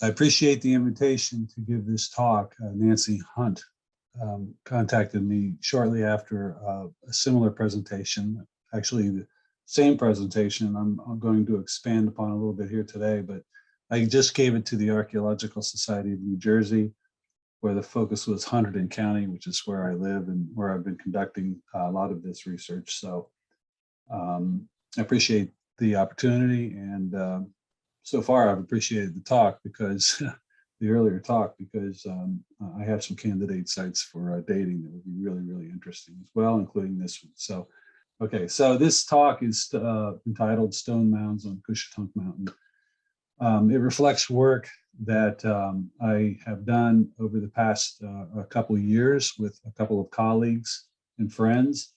I appreciate the invitation to give this talk. Nancy Hunt contacted me shortly after a similar presentation, actually the same presentation I'm going to expand upon a little bit here today, but I just gave it to the Archaeological Society of New Jersey, where the focus was Hunterdon County, which is where I live and where I've been conducting a lot of this research. So I appreciate the opportunity, and so far I've appreciated the talk because the earlier talk, because I have some candidate sites for dating that would be really, really interesting as well, including this one. So, okay, so this talk is entitled Stone Mounds on Cushetunk Mountain. It reflects work that I have done over the past a couple of years with a couple of colleagues and friends.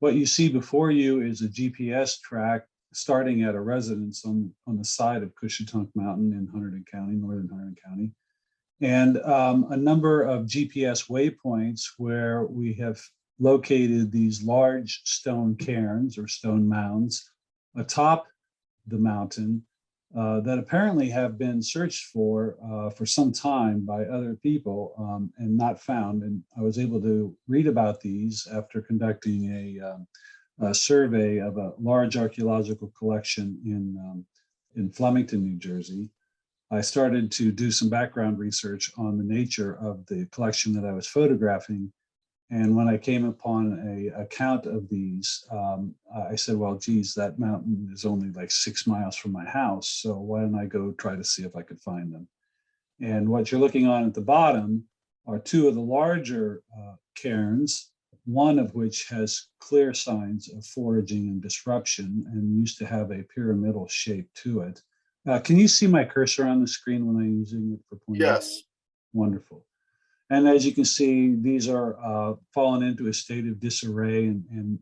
What you see before you is a GPS track starting at a residence on the side of Cushetunk Mountain in Hunterdon County, northern Hunterdon County, and a number of GPS waypoints where we have located these large stone cairns or stone mounds atop the mountain that apparently have been searched for some time by other people and not found. And I was able to read about these after conducting a survey of a large archaeological collection in Flemington, New Jersey. I started to do some background research on the nature of the collection that I was photographing. And when I came upon a account of these, I said, well, geez, that mountain is only like 6 miles from my house. So why don't I go try to see if I could find them? And what you're looking on at the bottom are two of the larger cairns, one of which has clear signs of foraging and disruption and used to have a pyramidal shape to it. Can you see my cursor on the screen when I'm using it for pointing? Yes. Wonderful. And as you can see, these are fallen into a state of disarray, and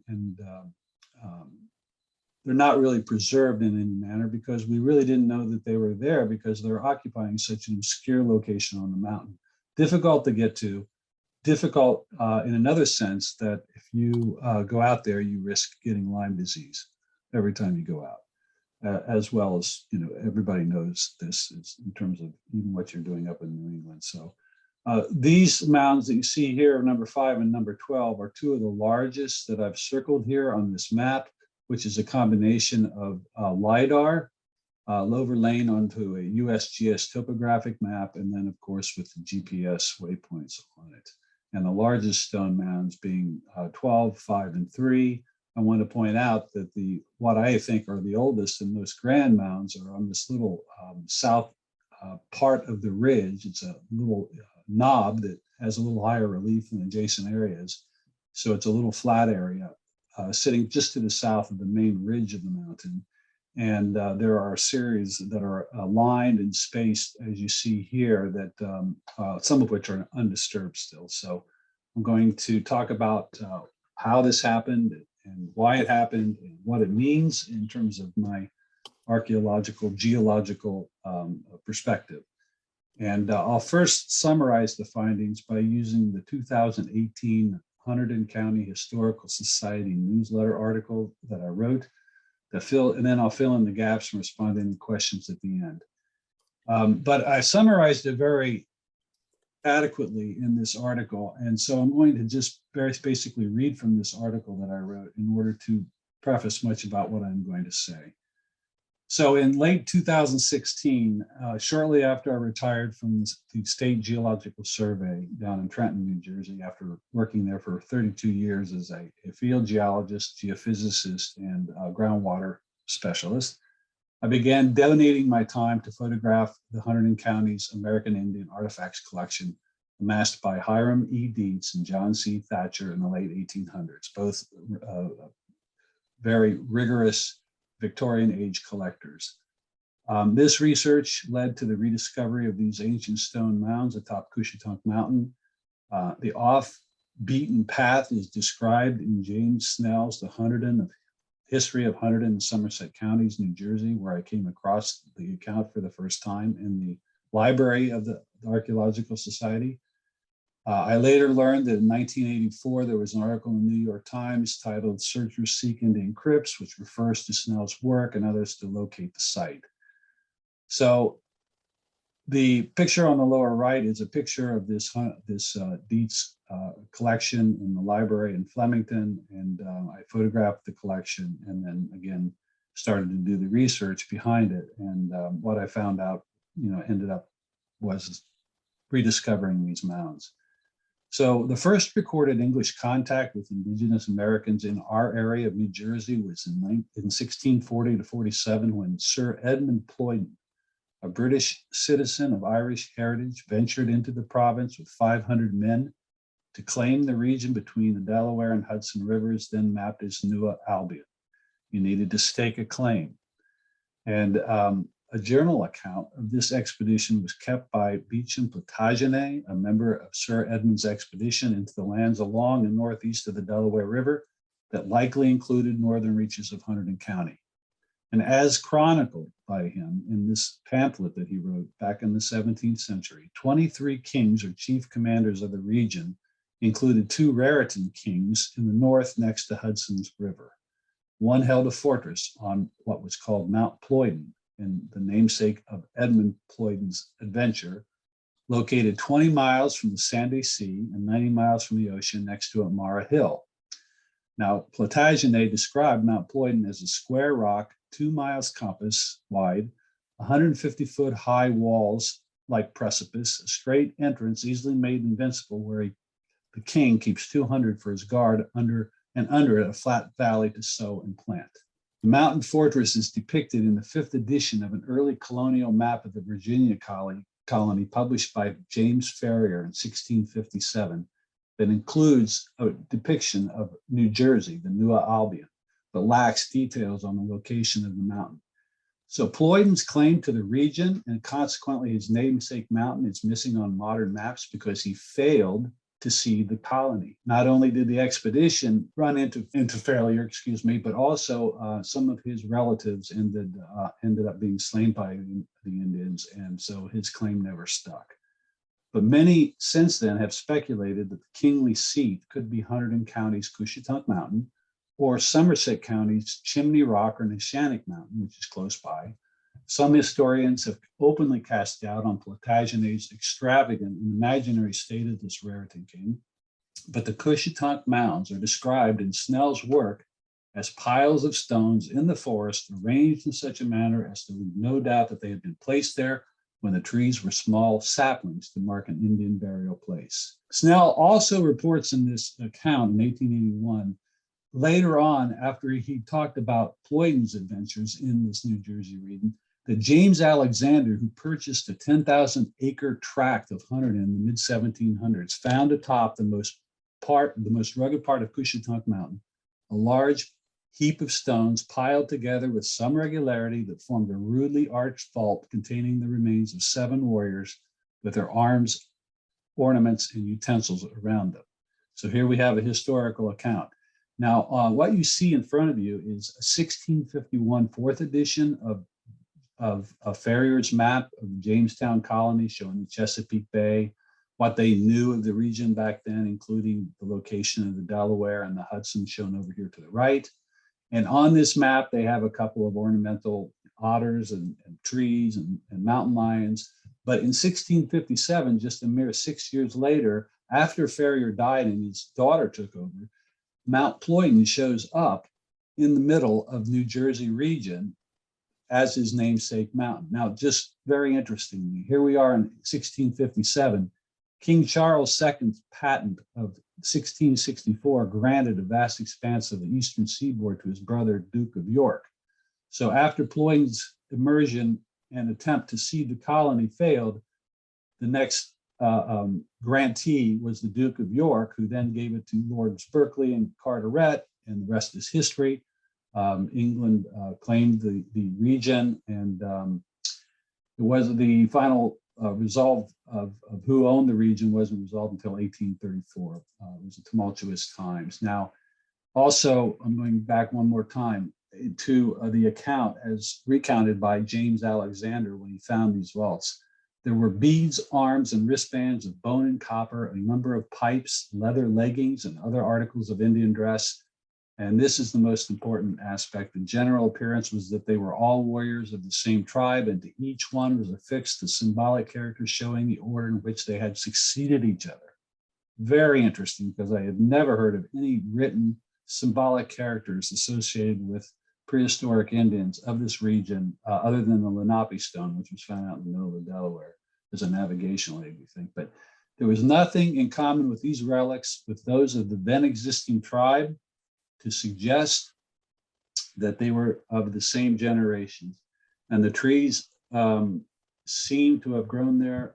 they're not really preserved in any manner because we really didn't know that they were there because they're occupying such an obscure location on the mountain. Difficult to get to, difficult in another sense that if you go out there, you risk getting Lyme disease every time you go out. As well as, you know, everybody knows this is in terms of even what you're doing up in New England. So these mounds that you see here, number 5 and number 12, are two of the largest that I've circled here on this map, which is a combination of LIDAR, overlain onto a USGS topographic map, and then of course with the GPS waypoints on it. And the largest stone mounds being 12, 5, and 3. I want to point out that what I think are the oldest and most grand mounds are on this little south part of the ridge. It's a little knob that has a little higher relief than adjacent areas. So it's a little flat area sitting just to the south of the main ridge of the mountain. And there are a series that are lined and spaced, as you see here, that some of which are undisturbed still. So I'm going to talk about how this happened and why it happened and what it means in terms of my archaeological, geological perspective. And I'll first summarize the findings by using the 2018 Hunterdon County Historical Society newsletter article that I wrote, and then I'll fill in the gaps and respond to any questions at the end. But I summarized it very adequately in this article. And so I'm going to just very basically read from this article that I wrote in order to preface much about what I'm going to say. So in late 2016, shortly after I retired from the State Geological Survey down in Trenton, New Jersey, after working there for 32 years as a field geologist, geophysicist, and groundwater specialist, I began donating my time to photograph the Hunterdon County's American Indian artifacts collection amassed by Hiram E. Deats and John C. Thatcher in the late 1800s, both very rigorous Victorian age collectors. This research led to the rediscovery of these ancient stone mounds atop Cushetunk Mountain. The off-beaten path is described in James Snell's The History of Hunterdon and Somerset Counties, New Jersey, where I came across the account for the first time in the library of the Archaeological Society. I later learned that in 1984, there was an article in the New York Times titled "Searchers Seek Indian Crypts," which refers to Snell's work and others to locate the site. So The picture on the lower right is a picture of this Deats collection in the library in Flemington, and I photographed the collection and then again started to do the research behind it. And what I found out, ended up was rediscovering these mounds. So the first recorded English contact with indigenous Americans in our area of New Jersey was in 1640 to 47, when Sir Edmund Ployden, a British citizen of Irish heritage, ventured into the province with 500 men to claim the region between the Delaware and Hudson rivers, then mapped as New Albion. You needed to stake a claim. And a journal account of this expedition was kept by Beauchamp Plantagenet, a member of Sir Edmund's expedition into the lands along and northeast of the Delaware River that likely included northern reaches of Hunterdon County. And as chronicled by him in this pamphlet that he wrote back in the 17th century, 23 kings or chief commanders of the region included 2 Raritan kings in the north next to Hudson's River. One held a fortress on what was called Mount Ployden, and the namesake of Edmund Ployden's adventure, located 20 miles from the Sandy Sea and 90 miles from the ocean next to Amara Hill. Now, Plantagenet described Mount Ployden as a square rock, 2 miles compass wide, 150-foot high walls like precipice, a straight entrance easily made invincible where the king keeps 200 for his guard under it a flat valley to sow and plant. The mountain fortress is depicted in the 5th edition of an early colonial map of the Virginia colony published by James Ferrier in 1657 that includes a depiction of New Jersey, the New Albion, but lacks details on the location of the mountain. So Ployden's claim to the region, and consequently his namesake mountain, is missing on modern maps because he failed to see the colony. Not only did the expedition run into failure, but also some of his relatives ended up being slain by the Indians, and so his claim never stuck. But many since then have speculated that the kingly seat could be Hunterdon County's Cushetunk Mountain, or Somerset County's Chimney Rock or Neshannock Mountain, which is close by. Some historians have openly cast doubt on Plantagenet's extravagant and imaginary state of this Raritan king, but the Cushetunk mounds are described in Snell's work as piles of stones in the forest arranged in such a manner as to leave no doubt that they had been placed there when the trees were small saplings to mark an Indian burial place. Snell also reports in this account in 1881, later on, after he talked about Ployden's adventures in this New Jersey region, that James Alexander, who purchased a 10,000-acre tract of Hunterdon in the mid-1700s, found atop the most rugged part of Cushetunk Mountain, a large heap of stones piled together with some regularity that formed a rudely arched vault containing the remains of 7 warriors with their arms, ornaments, and utensils around them. So here we have a historical account. Now, what you see in front of you is a 1651 4th edition of Ferrier's map of the Jamestown colony, showing the Chesapeake Bay, what they knew of the region back then, including the location of the Delaware and the Hudson shown over here to the right. And on this map, they have a couple of ornamental otters and trees and mountain lions. But in 1657, just a mere 6 years later, after Ferrier died and his daughter took over, Mount Ployden shows up in the middle of New Jersey region as his namesake mountain. Now, just very interestingly, here we are in 1657. King Charles II's patent of 1664 granted a vast expanse of the eastern seaboard to his brother, Duke of York. So after Ployden's immersion and attempt to seed the colony failed, the next grantee was the Duke of York, who then gave it to Lords Berkeley and Carteret, and the rest is history. England claimed the region, and it was the final resolve of who owned the region wasn't resolved until 1834. It was a tumultuous times. Now, also, I'm going back one more time to the account as recounted by James Alexander when he found these vaults. There were beads, arms, and wristbands of bone and copper, a number of pipes, leather leggings, and other articles of Indian dress, And this is the most important aspect. The general appearance was that they were all warriors of the same tribe, and to each one was affixed the symbolic character showing the order in which they had succeeded each other. Very interesting, because I had never heard of any written symbolic characters associated with prehistoric Indians of this region, other than the Lenape stone, which was found out in the middle of the Delaware as a navigational aid, we think. But there was nothing in common with these relics with those of the then existing tribe to suggest that they were of the same generations. And the trees seem to have grown there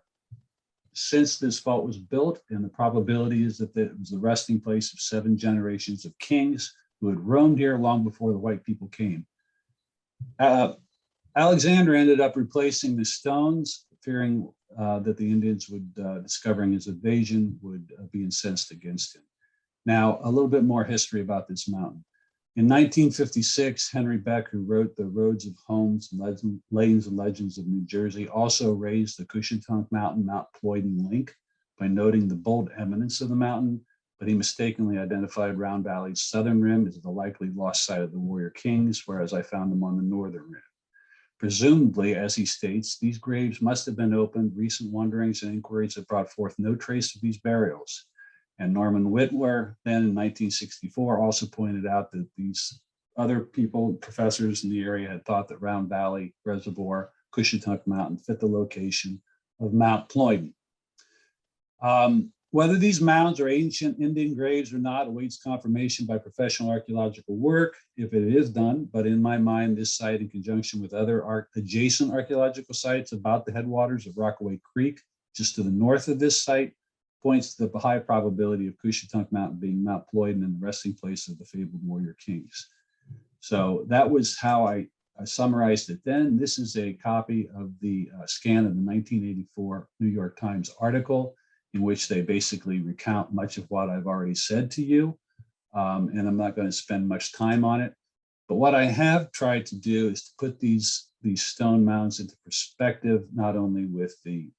since this fault was built, and the probability is that it was the resting place of 7 generations of kings who had roamed here long before the white people came. Alexander ended up replacing the stones, fearing that the Indians would, discovering his invasion, would be incensed against him. Now, a little bit more history about this mountain. In 1956, Henry Beck, who wrote The Roads of Homes, Lanes and Legends of New Jersey, also raised the Cushetunk Mountain, Mount Ployden link by noting the bold eminence of the mountain, but he mistakenly identified Round Valley's southern rim as the likely lost site of the warrior kings, whereas I found them on the northern rim. Presumably, as he states, these graves must have been opened. Recent wanderings and inquiries have brought forth no trace of these burials. And Norman Whitwer, then in 1964, also pointed out that these other people, professors in the area, had thought that Round Valley Reservoir, Cushetunk Mountain, fit the location of Mount Ployden. Whether these mounds are ancient Indian graves or not awaits confirmation by professional archaeological work, if it is done. But in my mind, this site, in conjunction with other adjacent archaeological sites about the headwaters of Rockaway Creek, just to the north of this site, points to the high probability of Cushetunk Mountain being Mount Ployden and the resting place of the fabled warrior kings. So that was how I summarized it then. This is a copy of the scan of the 1984 New York Times article, in which they basically recount much of what I've already said to you. And I'm not going to spend much time on it. But what I have tried to do is to put these stone mounds into perspective, not only with the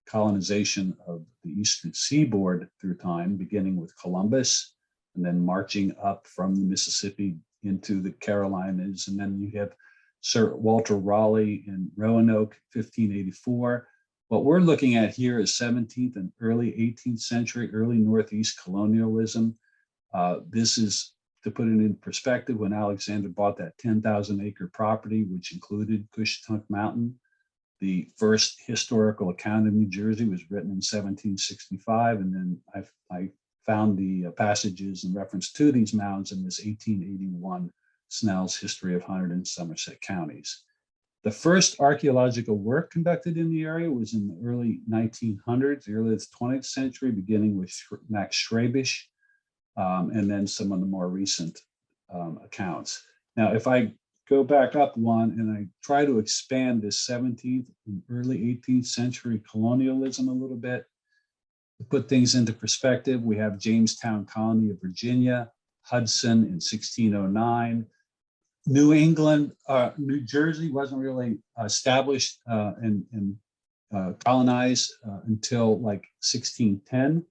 colonization of the eastern seaboard through time, beginning with Columbus, and then marching up from the Mississippi into the Carolinas. And then you have Sir Walter Raleigh in Roanoke, 1584. What we're looking at here is 17th and early 18th century, early Northeast colonialism. This is, to put it in perspective, when Alexander bought that 10,000 acre property, which included Cushetunk Mountain. The first historical account of New Jersey was written in 1765, and then I found the passages in reference to these mounds in this 1881 Snell's History of Hunterdon and Somerset counties. The first archaeological work conducted in the area was in the early 1900s, the early 20th century, beginning with Max Schrabisch, and then some of the more recent accounts. Now, if I go back up one and I try to expand this 17th and early 18th century colonialism a little bit, to put things into perspective, we have Jamestown Colony of Virginia, Hudson in 1609. New England, New Jersey wasn't really established and colonized until like 1610,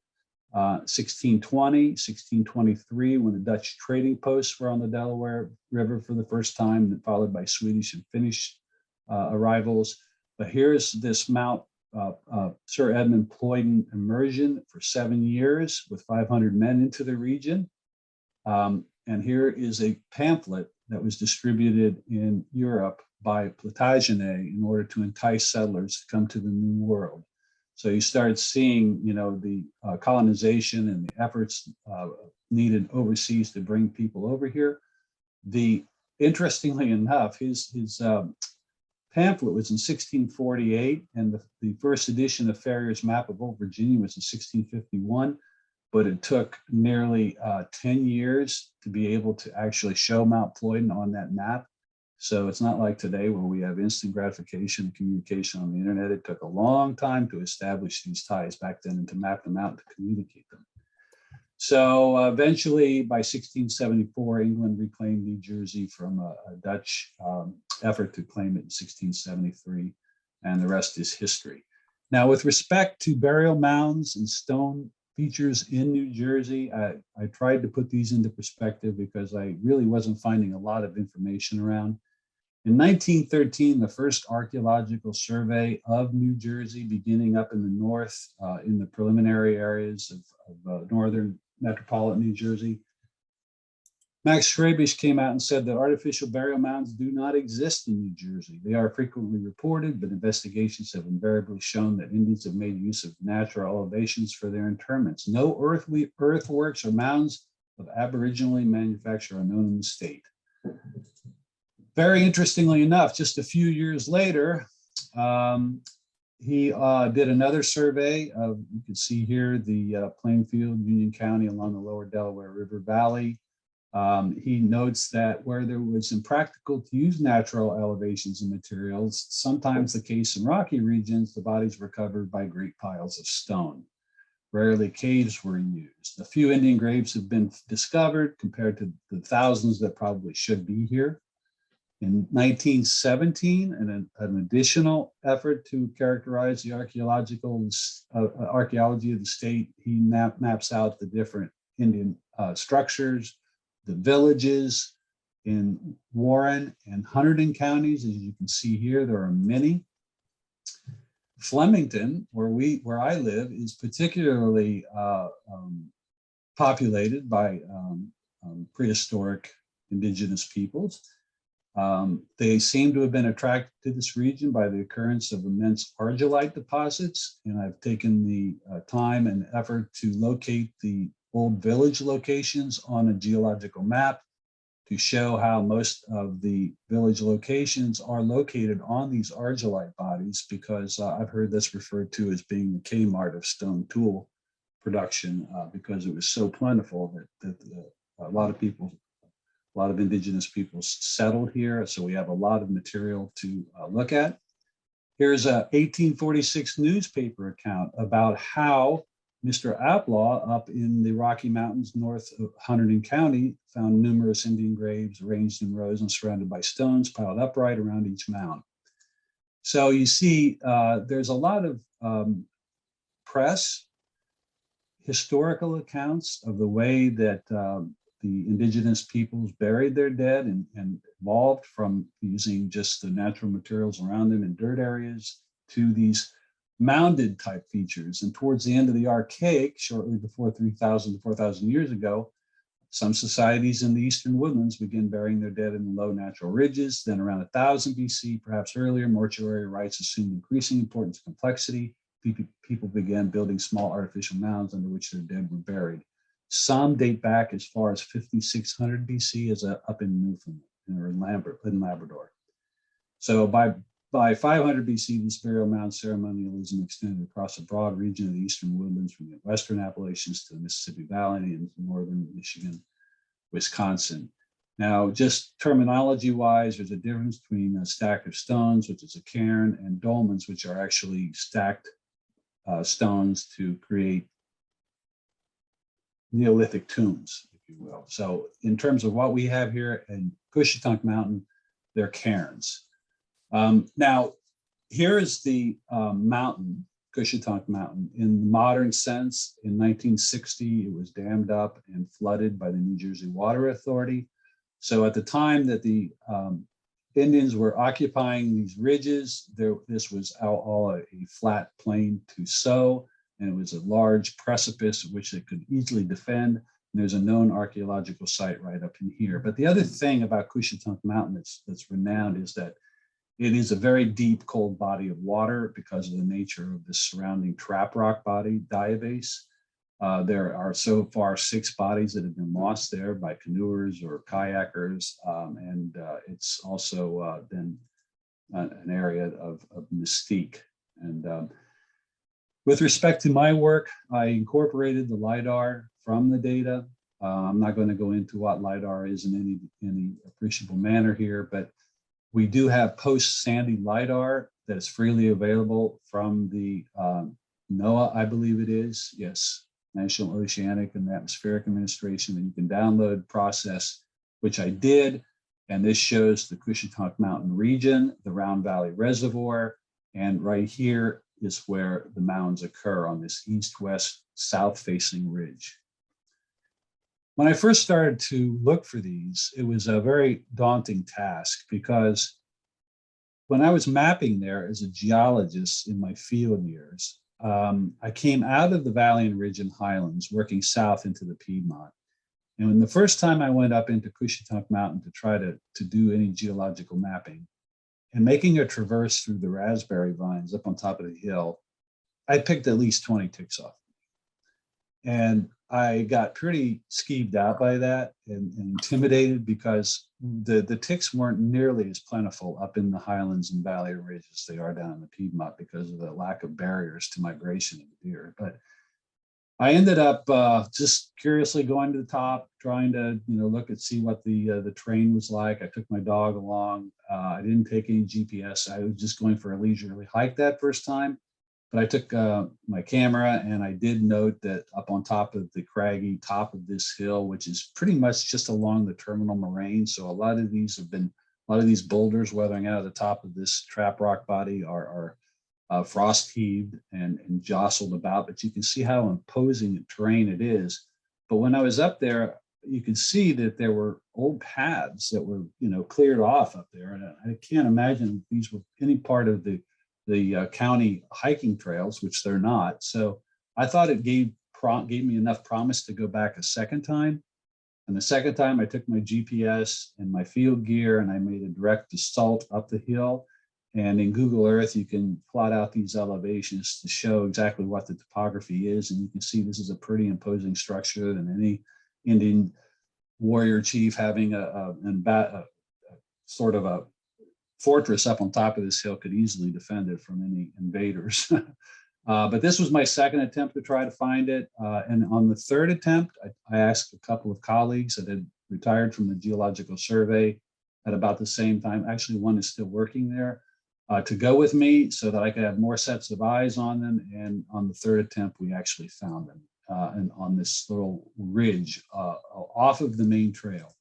1620, 1623, when the Dutch trading posts were on the Delaware River for the first time, followed by Swedish and Finnish arrivals. But here's this Mount Sir Edmund Ployden immersion for 7 years with 500 men into the region. And here is a pamphlet that was distributed in Europe by Plantagenet in order to entice settlers to come to the New World. So you start seeing, the colonization and the efforts needed overseas to bring people over here. Interestingly enough, his pamphlet was in 1648, and the first edition of Ferrier's Map of Old Virginia was in 1651. But it took nearly 10 years to be able to actually show Mount Ployden on that map. So it's not like today where we have instant gratification and communication on the internet. It took a long time to establish these ties back then and to map them out and to communicate them. So eventually, by 1674, England reclaimed New Jersey from a Dutch effort to claim it in 1673, and the rest is history. Now, with respect to burial mounds and stone features in New Jersey. I tried to put these into perspective because I really wasn't finding a lot of information around. In 1913, the first archaeological survey of New Jersey, beginning up in the north, in the preliminary areas of northern metropolitan New Jersey, Max Schrabisch came out and said that artificial burial mounds do not exist in New Jersey. They are frequently reported, but investigations have invariably shown that Indians have made use of natural elevations for their interments. No earthworks or mounds of aboriginally manufacture are known in the state. Very interestingly enough, just a few years later, he did another survey of, you can see here, the Plainfield, Union County along the lower Delaware River Valley. He notes that where there was impractical to use natural elevations and materials, sometimes the case in rocky regions, the bodies were covered by great piles of stone. Rarely caves were used. A few Indian graves have been discovered compared to the thousands that probably should be here. In 1917, an additional effort to characterize the archaeology of the state, he maps out the different Indian structures, the villages in Warren and Hunterdon counties. As you can see here, there are many. Flemington, where I live, is particularly populated by prehistoric indigenous peoples. They seem to have been attracted to this region by the occurrence of immense argillite deposits, and I've taken the time and effort to locate the old village locations on a geological map to show how most of the village locations are located on these argillite bodies, because I've heard this referred to as being the Kmart of stone tool production, because it was so plentiful that a lot of indigenous people settled here. So we have a lot of material to look at. Here's a 1846 newspaper account about how Mr. Outlaw up in the Rocky Mountains north of Hunterdon County found numerous Indian graves arranged in rows and surrounded by stones piled upright around each mound. So you see, there's a lot of press, historical accounts of the way that the indigenous peoples buried their dead and evolved from using just the natural materials around them in dirt areas to these mounded type features. And towards the end of the Archaic, shortly before 3,000 to 4,000 years ago, some societies in the eastern woodlands began burying their dead in the low natural ridges. Then around 1000 BC, perhaps earlier, mortuary rites assumed increasing importance and complexity. People began building small artificial mounds under which their dead were buried. Some date back as far as 5600 BC as up in Newfoundland or in Labrador. So by 500 BC, this burial mound ceremonialism extended across a broad region of the eastern woodlands from the western Appalachians to the Mississippi Valley and northern Michigan, Wisconsin. Now, just terminology-wise, there's a difference between a stack of stones, which is a cairn, and dolmens, which are actually stacked stones to create Neolithic tombs, if you will. So in terms of what we have here in Cushetunk Mountain, they're cairns. Now, here is the mountain, Cushetunk Mountain. In the modern sense, in 1960, it was dammed up and flooded by the New Jersey Water Authority. So at the time that the Indians were occupying these ridges, this was all a flat plain to sow, and it was a large precipice which it could easily defend. And there's a known archaeological site right up in here. But the other thing about Cushetunk Mountain that's renowned is that it is a very deep, cold body of water because of the nature of the surrounding trap rock body diabase. There are so far 6 bodies that have been lost there by canoers or kayakers, and it's also been an area of mystique. And with respect to my work, I incorporated the LiDAR from the data. I'm not going to go into what LiDAR is in any appreciable manner here, but we do have post-Sandy LiDAR that is freely available from the NOAA, I believe it is, yes, National Oceanic and Atmospheric Administration, that you can download, process, which I did. And this shows the Cushetunk Mountain region, the Round Valley Reservoir, and right here, is where the mounds occur on this east-west, south-facing ridge. When I first started to look for these, it was a very daunting task because when I was mapping there as a geologist in my field years, I came out of the Valley and Ridge and Highlands working south into the Piedmont. And when the first time I went up into Cushetunk Mountain to try to do any geological mapping and making a traverse through the raspberry vines up on top of the hill, I picked at least 20 ticks off. And I got pretty skeeved out by that and intimidated because the ticks weren't nearly as plentiful up in the Highlands and Valley Ridge as they are down in the Piedmont because of the lack of barriers to migration of the deer. But I ended up just curiously going to the top, trying to look and see what the terrain was like. I took my dog along. I didn't take any GPS. I was just going for a leisurely hike that first time. But I took my camera, and I did note that up on top of the craggy top of this hill, which is pretty much just along the terminal moraine. So a lot of these boulders weathering out of the top of this trap rock body are frost heaved and jostled about, but you can see how imposing a terrain it is. But when I was up there, you could see that there were old paths that were cleared off up there, and I can't imagine these were any part of the county hiking trails, which they're not. So I thought it gave me enough promise to go back a second time. And the second time I took my GPS and my field gear and I made a direct assault up the hill. And in Google Earth, you can plot out these elevations to show exactly what the topography is. And you can see this is a pretty imposing structure than any Indian warrior chief having a sort of a fortress up on top of this hill could easily defend it from any invaders. But this was my second attempt to try to find it. And on the third attempt, I asked a couple of colleagues that had retired from the Geological Survey at about the same time. Actually, one is still working there, to go with me so that I could have more sets of eyes on them. And on the third attempt, we actually found them and on this little ridge off of the main trail.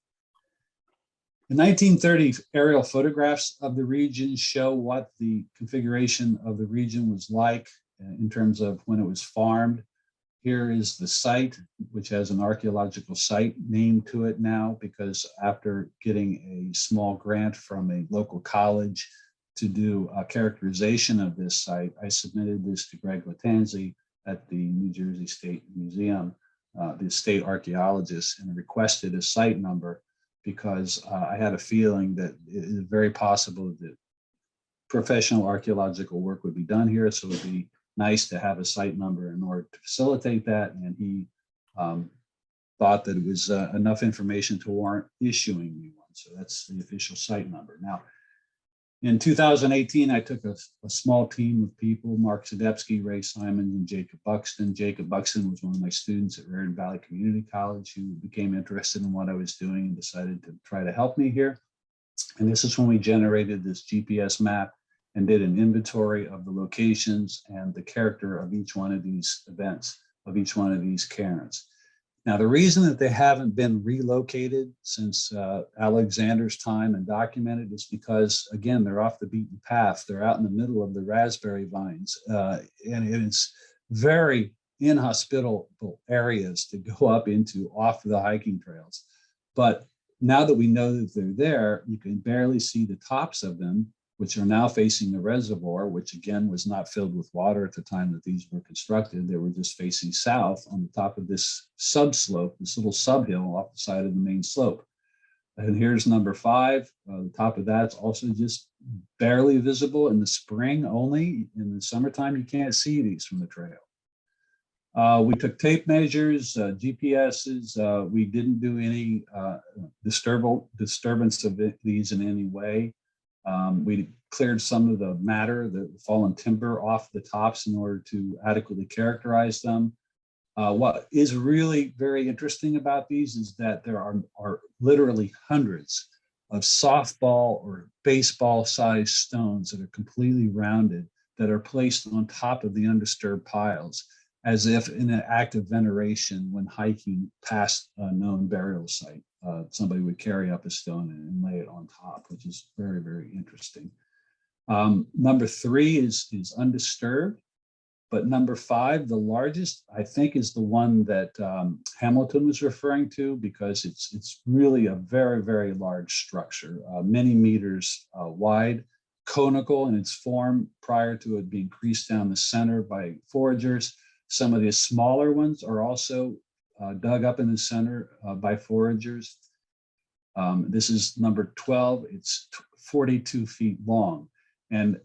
The 1930 aerial photographs of the region show what the configuration of the region was like in terms of when it was farmed. Here is the site, which has an archaeological site named to it now, because after getting a small grant from a local college to do a characterization of this site, I submitted this to Greg Lattanzi at the New Jersey State Museum, the state archaeologist, and requested a site number because I had a feeling that it is very possible that professional archaeological work would be done here. So it would be nice to have a site number in order to facilitate that. And he thought that it was enough information to warrant issuing me one. So that's the official site number. Now, in 2018, I took a small team of people, Mark Sadepsky, Ray Simons, and Jacob Buxton. Jacob Buxton was one of my students at Raritan Valley Community College who became interested in what I was doing and decided to try to help me here. And this is when we generated this GPS map and did an inventory of the locations and the character of each one of these events, of each one of these cairns. Now, the reason that they haven't been relocated since Alexander's time and documented is because, again, they're off the beaten path. They're out in the middle of the raspberry vines, and it's very inhospitable areas to go up into off the hiking trails. But now that we know that they're there, you can barely see the tops of them, which are now facing the reservoir, which again was not filled with water at the time that these were constructed. They were just facing south on the top of this subslope, this little subhill off the side of the main slope. And here's number 5. The top of that's also just barely visible in the spring only. In the summertime, you can't see these from the trail. We took tape measures, GPSs. We didn't do any disturbance of these in any way. We cleared some of the matter, the fallen timber off the tops in order to adequately characterize them. What is really very interesting about these is that there are literally hundreds of softball or baseball sized stones that are completely rounded that are placed on top of the undisturbed piles, as if in an act of veneration when hiking past a known burial site. Somebody would carry up a stone and lay it on top, which is very, very interesting. Number 3 is undisturbed. But number 5, the largest, I think, is the one that Hamilton was referring to, because it's really a very, very large structure, many meters wide, conical in its form prior to it being creased down the center by foragers. Some of the smaller ones are also dug up in the center by foragers. This is number 12. It's 42 feet long. And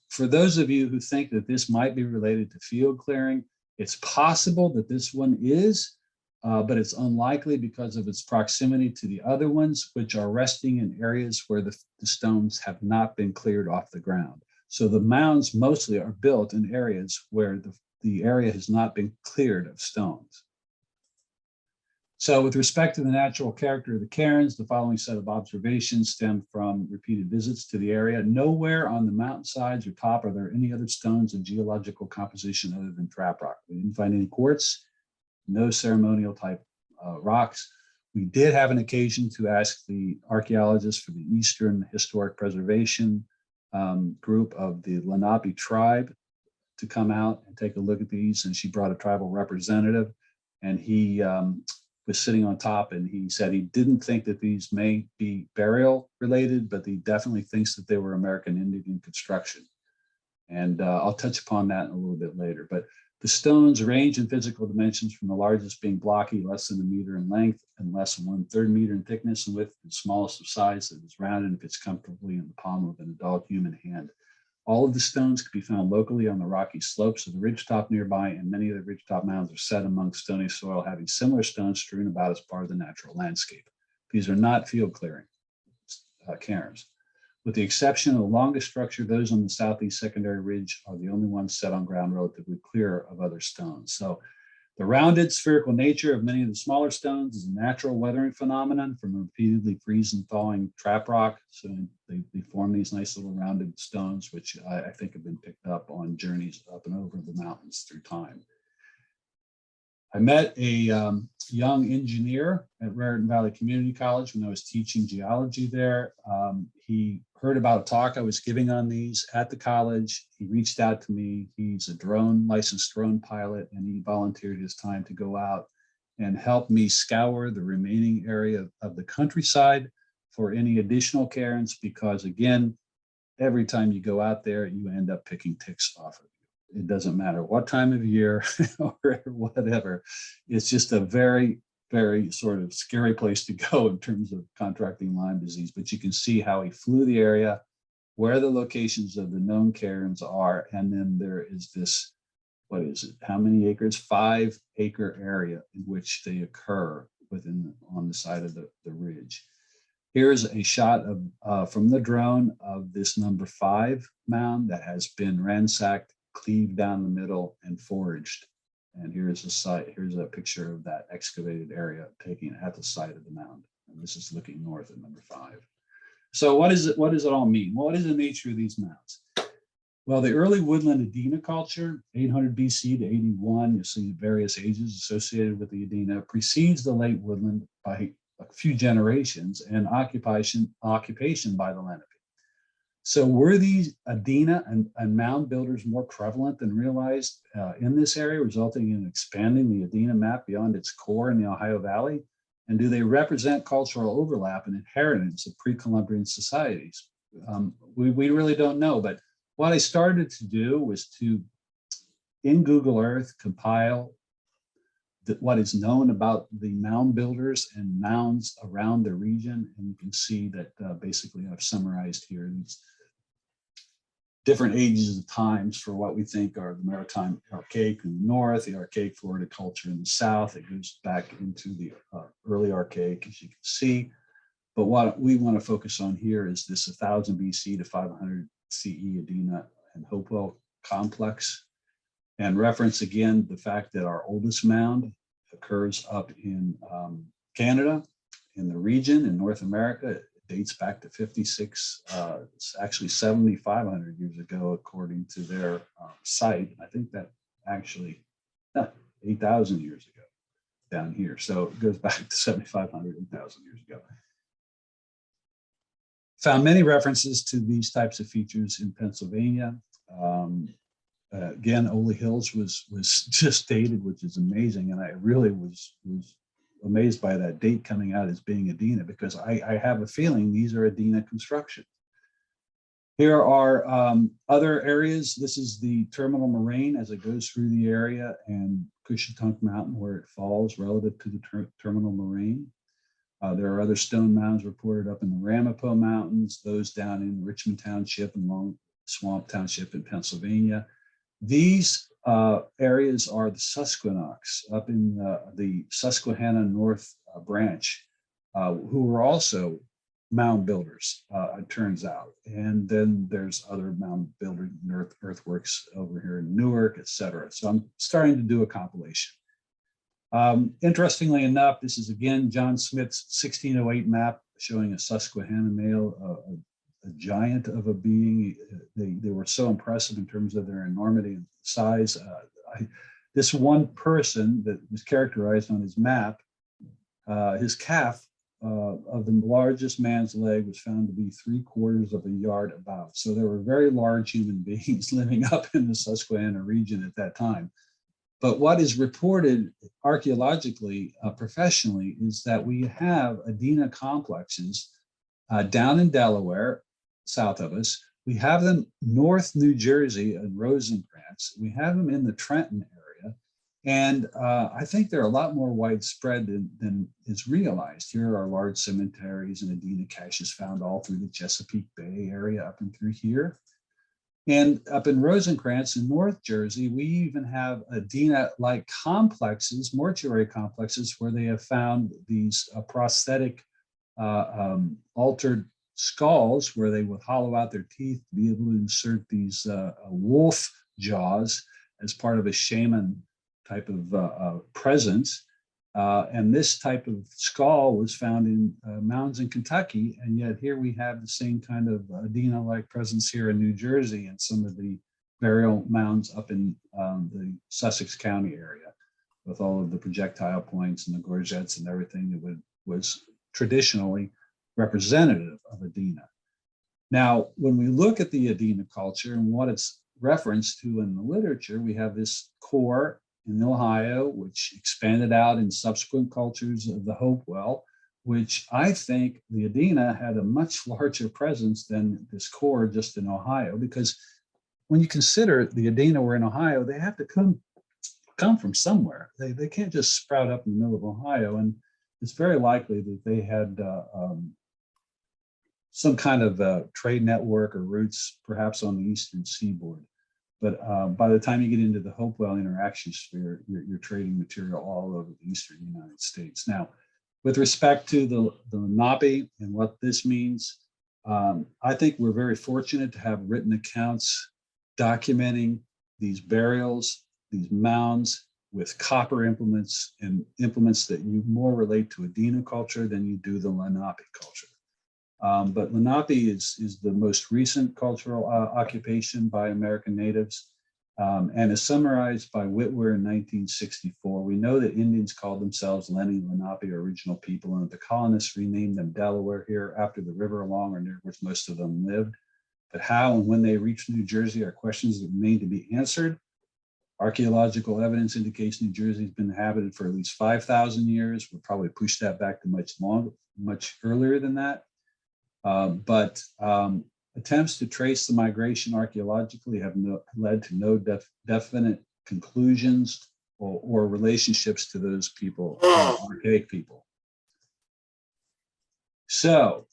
for those of you who think that this might be related to field clearing, it's possible that this one is, but it's unlikely because of its proximity to the other ones, which are resting in areas where the stones have not been cleared off the ground. So the mounds mostly are built in areas where the area has not been cleared of stones. So with respect to the natural character of the cairns, the following set of observations stem from repeated visits to the area. Nowhere on the mountainsides or top are there any other stones of geological composition other than trap rock. We didn't find any quartz, no ceremonial type rocks. We did have an occasion to ask the archaeologists for the Eastern Historic Preservation group of the Lenape tribe to come out and take a look at these, and she brought a tribal representative, and he was sitting on top, and he said he didn't think that these may be burial related, but he definitely thinks that they were American Indian construction. And I'll touch upon that in a little bit later. But the stones range in physical dimensions from the largest being blocky, less than 1 meter in length and less than 1/3 meter in thickness and width, the smallest of size that is rounded and fits comfortably in the palm of an adult human hand. All of the stones can be found locally on the rocky slopes of the ridgetop nearby, and many of the ridgetop mounds are set among stony soil, having similar stones strewn about as part of the natural landscape. These are not field clearing cairns. With the exception of the longest structure, those on the southeast secondary ridge are the only ones set on ground relatively clear of other stones. So the rounded spherical nature of many of the smaller stones is a natural weathering phenomenon from repeatedly freezing, thawing trap rock. So they form these nice little rounded stones, which I think have been picked up on journeys up and over the mountains through time. I met a young engineer at Raritan Valley Community College when I was teaching geology there. He heard about a talk I was giving on these at the college. He reached out to me. He's a licensed drone pilot, and he volunteered his time to go out and help me scour the remaining area of the countryside for any additional cairns, because again, every time you go out there, you end up picking ticks off of you. It doesn't matter what time of year or whatever. It's just a very, very sort of scary place to go in terms of contracting Lyme disease. But you can see how he flew the area, where the locations of the known cairns are, and then there is this, what is it? How many acres? 5-acre area in which they occur on the side of the ridge. Here's a shot of from the drone of this number 5 mound that has been ransacked, cleaved down the middle, and foraged. And here's a site. Here's a picture of that excavated area taken at the site of the mound. And this is looking north at number 5. So what does it all mean? What is the nature of these mounds? Well, the early woodland Adena culture, 800 BC to 81, you'll see various ages associated with the Adena, precedes the late woodland by a few generations and occupation by the Lenape. So were these Adena and mound builders more prevalent than realized in this area, resulting in expanding the Adena map beyond its core in the Ohio Valley? And do they represent cultural overlap and inheritance of pre-Columbian societies? We really don't know, but what I started to do was to, in Google Earth, compile what is known about the mound builders and mounds around the region. And you can see that basically I've summarized here these different ages of times for what we think are the maritime archaic in the north, the archaic Florida culture in the south. It goes back into the early archaic, as you can see. But what we want to focus on here is this 1000 BC to 500 CE Adena and Hopewell complex, and reference again the fact that our oldest mound occurs up in Canada, in the region in North America. It dates back to 56, it's actually 7,500 years ago, according to their site. I think that actually 8,000 years ago down here. So it goes back to 7,500, 8,000 years ago. Found many references to these types of features in Pennsylvania. Again, Ole Hills was just dated, which is amazing, and I really was amazed by that date coming out as being Adena, because I have a feeling these are Adena constructions. Here are other areas. This is the terminal moraine as it goes through the area, and Cushetunk Mountain where it falls relative to the terminal moraine. There are other stone mounds reported up in the Ramapo Mountains, those down in Richmond Township and Long Swamp Township in Pennsylvania. These areas are the Susquenocks up in the Susquehanna North branch, who were also mound builders, it turns out. And then there's other mound builder earthworks over here in Newark, et cetera. So I'm starting to do a compilation. Interestingly enough, this is again John Smith's 1608 map showing a Susquehanna male, a giant of a being. They were so impressive in terms of their enormity and size. This one person that was characterized on his map, his calf of the largest man's leg was found to be 3/4 of a yard about. So there were very large human beings living up in the Susquehanna region at that time. But what is reported archaeologically, professionally, is that we have Adena complexes down in Delaware, south of us. We have them north New Jersey and Rosencrantz. We have them in the Trenton area. And I think they're a lot more widespread than is realized. Here are large cemeteries and Adena caches found all through the Chesapeake Bay area up and through here. And up in Rosencrantz in North Jersey, we even have Adena-like complexes, mortuary complexes, where they have found these prosthetic altered skulls where they would hollow out their teeth to be able to insert these wolf jaws as part of a shaman type of presence. And this type of skull was found in mounds in Kentucky, and yet here we have the same kind of Adena-like presence here in New Jersey and some of the burial mounds up in the Sussex County area with all of the projectile points and the gorgets and everything that was traditionally representative of Adena. Now, when we look at the Adena culture and what it's referenced to in the literature, we have this core in Ohio, which expanded out in subsequent cultures of the Hopewell, which I think the Adena had a much larger presence than this core just in Ohio, because when you consider the Adena were in Ohio, they have to come from somewhere. They can't just sprout up in the middle of Ohio, and it's very likely that they had some kind of trade network or routes, perhaps on the eastern seaboard. But by the time you get into the Hopewell interaction sphere, you're trading material all over the eastern United States. Now, with respect to the Lenape and what this means, I think we're very fortunate to have written accounts documenting these burials, these mounds with copper implements and implements that you more relate to Adena culture than you do the Lenape culture. But Lenape is the most recent cultural occupation by American natives and is summarized by Whitwer in 1964. We know that Indians called themselves Lenni Lenape, original people, and that the colonists renamed them Delaware here after the river along or near which most of them lived. But how and when they reached New Jersey are questions that remain to be answered. Archaeological evidence indicates New Jersey has been inhabited for at least 5,000 years. We'll probably push that back to much earlier than that. But attempts to trace the migration archaeologically have led to no definite conclusions or relationships to those people, archaic people. So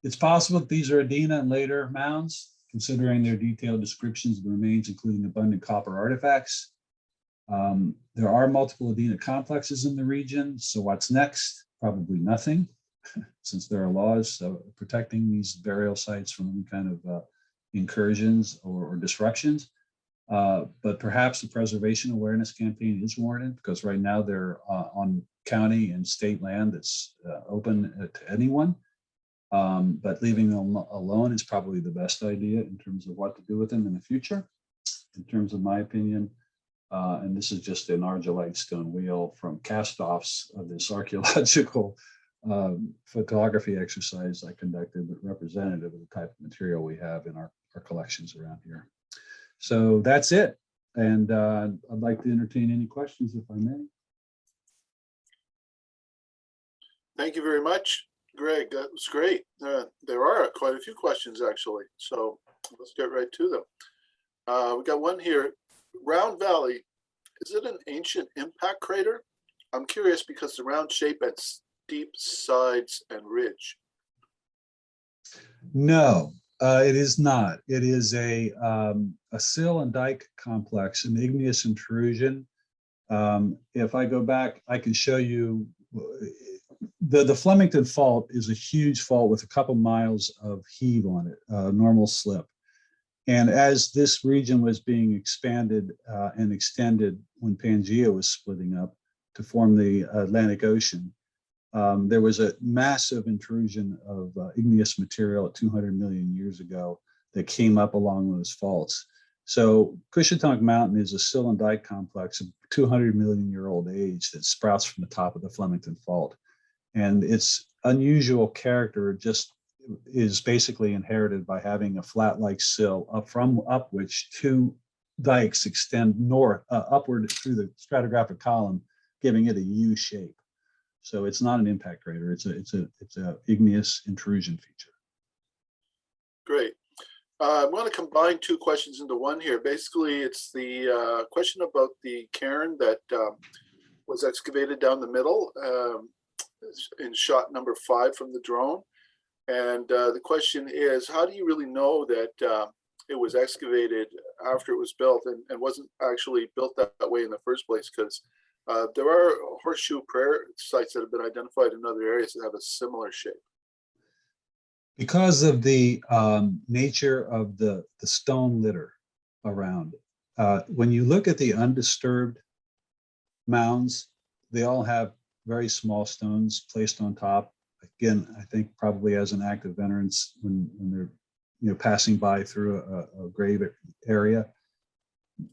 it's possible that these are Adena and later mounds, considering their detailed descriptions of the remains, including abundant copper artifacts. There are multiple Adena complexes in the region. So what's next? Probably nothing, since there are laws protecting these burial sites from any kind of incursions or disruptions. But perhaps the preservation awareness campaign is warranted, because right now they're on county and state land that's open to anyone. But leaving them alone is probably the best idea in terms of what to do with them in the future, in terms of my opinion. And this is just an argillite stone wheel from cast-offs of this archaeological photography exercise I conducted, but representative of the type of material we have in our collections around here. So that's it. And I'd like to entertain any questions if I may. Thank you very much, Greg. That was great. There are quite a few questions, actually. So let's get right to them. We got one here. Round Valley, is it an ancient impact crater? I'm curious because the round shape and steep sides and ridge. No, it is not. It is a sill and dike complex, an igneous intrusion. If I go back, I can show you the Flemington Fault is a huge fault with a couple miles of heave on it, normal slip. And as this region was being expanded and extended when Pangea was splitting up to form the Atlantic Ocean, there was a massive intrusion of igneous material at 200 million years ago that came up along those faults. So Cushetunk Mountain is a sill and dike complex of 200 million year old age that sprouts from the top of the Flemington Fault. And its unusual character just is basically inherited by having a flat-like sill up which two dikes extend north upward through the stratigraphic column, giving it a U shape. So it's not an impact crater. It's a igneous intrusion feature. Great. I'm going to combine two questions into one here. Basically, it's the question about the cairn that was excavated down the middle in shot number 5 from the drone. And the question is, how do you really know that it was excavated after it was built and wasn't actually built that way in the first place? Because there are horseshoe prayer sites that have been identified in other areas that have a similar shape. Because of the nature of the stone litter around, when you look at the undisturbed mounds, they all have very small stones placed on top. Again, I think probably as an act of venerance when they're passing by through a grave area.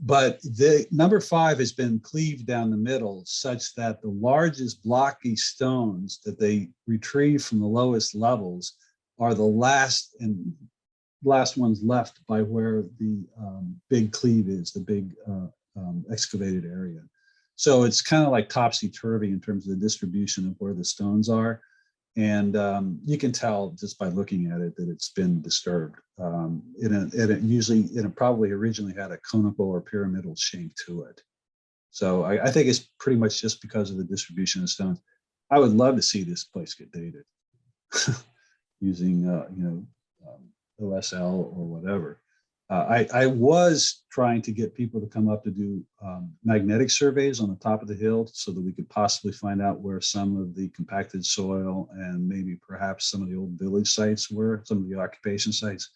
But the number 5 has been cleaved down the middle such that the largest blocky stones that they retrieve from the lowest levels are the last ones left by where the big cleave is, the big excavated area. So it's kind of like topsy-turvy in terms of the distribution of where the stones are. And you can tell just by looking at it that it's been disturbed. It probably originally had a conical or pyramidal shape to it. So I think it's pretty much just because of the distribution of stones. I would love to see this place get dated using OSL or whatever. I was trying to get people to come up to do magnetic surveys on the top of the hill so that we could possibly find out where some of the compacted soil and maybe perhaps some of the old village sites were, some of the occupation sites.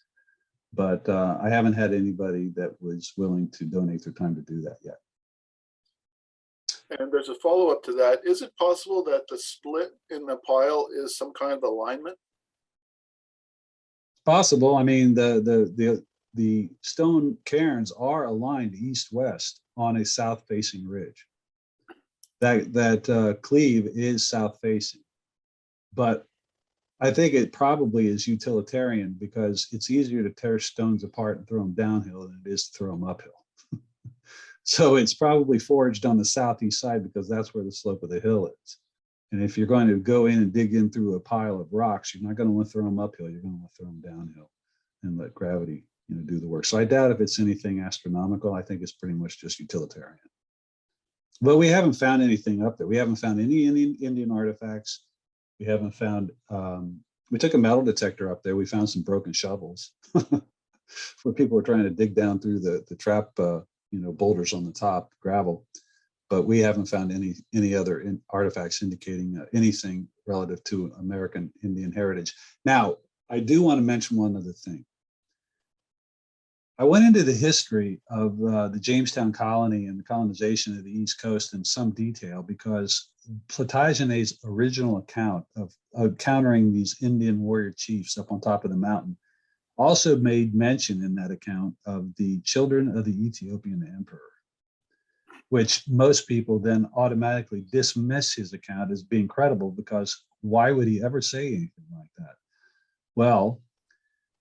But I haven't had anybody that was willing to donate their time to do that yet. And there's a follow-up to that. Is it possible that the split in the pile is some kind of alignment? It's possible. I mean, the stone cairns are aligned east-west on a south-facing ridge. That cleave is south-facing, but I think it probably is utilitarian because it's easier to tear stones apart and throw them downhill than it is to throw them uphill. So it's probably foraged on the southeast side because that's where the slope of the hill is. And if you're going to go in and dig in through a pile of rocks, you're not going to want to throw them uphill. You're going to want to throw them downhill and let gravity do the work. So I doubt if it's anything astronomical. I think it's pretty much just utilitarian. But we haven't found anything up there. We haven't found any Indian artifacts. We haven't found, we took a metal detector up there. We found some broken shovels where people were trying to dig down through the trap, boulders on the top, gravel. But we haven't found any other artifacts indicating anything relative to American Indian heritage. Now, I do want to mention one other thing. I went into the history of the Jamestown colony and the colonization of the East Coast in some detail because Plantagenet's original account of encountering these Indian warrior chiefs up on top of the mountain also made mention in that account of the children of the Ethiopian emperor, which most people then automatically dismiss his account as being credible because why would he ever say anything like that? Well,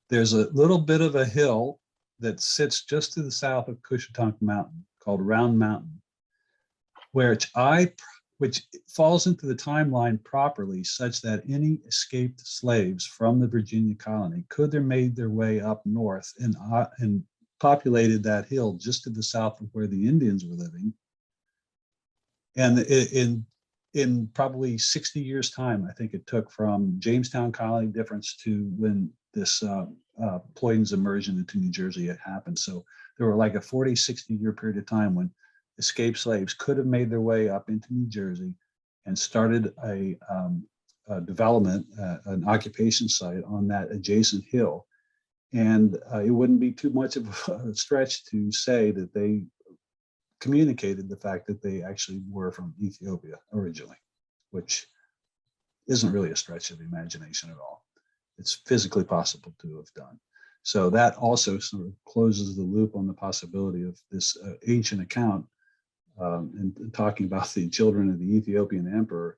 there's a little bit of a hill that sits just to the south of Cushetunk Mountain called Round Mountain, which falls into the timeline properly such that any escaped slaves from the Virginia colony could have made their way up north and populated that hill just to the south of where the Indians were living. And in probably 60 years' time, I think it took from Jamestown colony difference to when this Ployden's immersion into New Jersey had happened. So there were like a 40, 60-year period of time when escaped slaves could have made their way up into New Jersey and started a development, an occupation site on that adjacent hill. And it wouldn't be too much of a stretch to say that they communicated the fact that they actually were from Ethiopia originally, which isn't really a stretch of the imagination at all. It's physically possible to have done. So that also sort of closes the loop on the possibility of this ancient account and talking about the children of the Ethiopian emperor,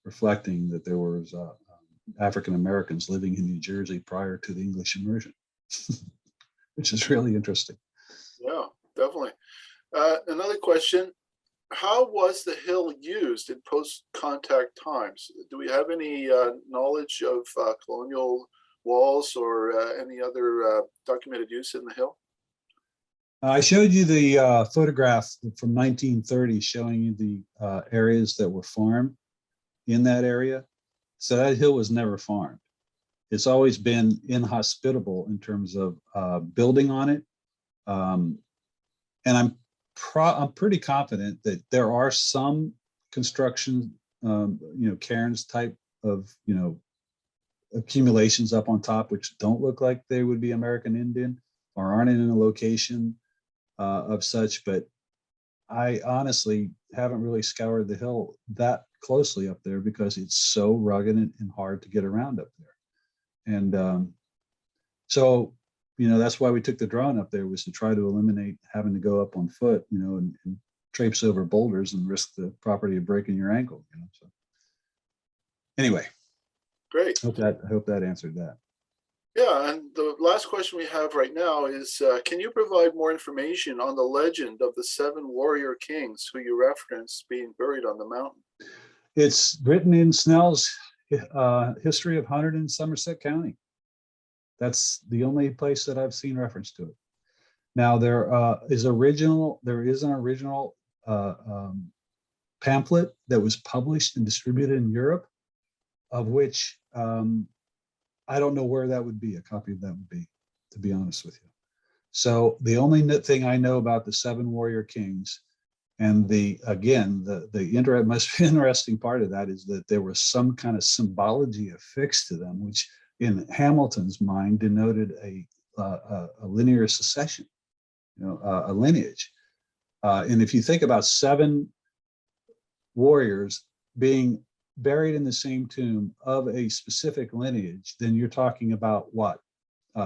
reflecting that there was African Americans living in New Jersey prior to the English immersion, which is really interesting. Yeah, definitely. Another question, how was the hill used in post-contact times? Do we have any knowledge of colonial walls or any other documented use in the hill? I showed you the photograph from 1930 showing you the areas that were farmed in that area. So that hill was never farmed. It's always been inhospitable in terms of building on it. And I'm pretty confident that there are some construction, cairns type of, accumulations up on top, which don't look like they would be American Indian or aren't in a location of such, but I honestly haven't really scoured the hill that closely up there because it's so rugged and hard to get around up there. And so, that's why we took the drone up there, was to try to eliminate having to go up on foot, and traipse over boulders and risk the property of breaking your ankle, So anyway, great. I hope that answered that. Yeah, and the last question we have right now is, can you provide more information on the legend of the 7 warrior kings who you referenced being buried on the mountain? It's written in Snell's History of Hunterdon, Somerset County. That's the only place that I've seen reference to it. Now there is an original pamphlet that was published and distributed in Europe, of which I don't know where that would be, a copy of that would be, to be honest with you. So the only thing I know about the 7 warrior kings, and the most interesting part of that is that there was some kind of symbology affixed to them, which in Hamilton's mind denoted a linear succession, a lineage. And if you think about 7 warriors being buried in the same tomb of a specific lineage, then you're talking about what?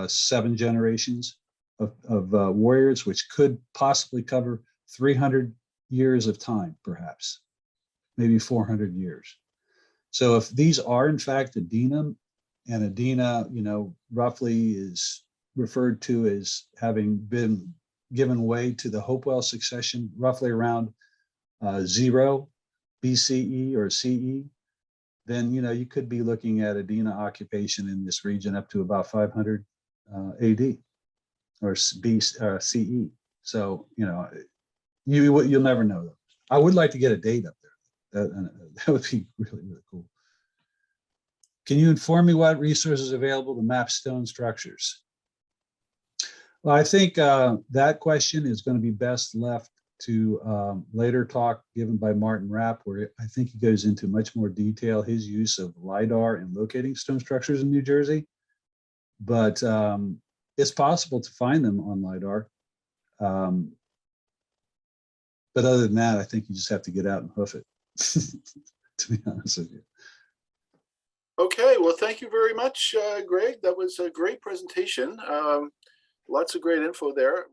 7 generations of warriors, which could possibly cover 300 years of time, perhaps, maybe 400 years. So if these are in fact Adena, and Adena, roughly is referred to as having been given way to the Hopewell succession roughly around 0 BCE or CE, then you could be looking at Adena occupation in this region up to about 500 AD or CE. So you'll never know those. I would like to get a date up there. That would be really, really cool. Can you inform me what resources are available to map stone structures? Well, I think that question is going to be best left to later talk given by Martin Rapp, where I think he goes into much more detail his use of LIDAR in locating stone structures in New Jersey. But it's possible to find them on LIDAR. But other than that, I think you just have to get out and hoof it, to be honest with you. Okay, well, thank you very much, Greg. That was a great presentation. Lots of great info there.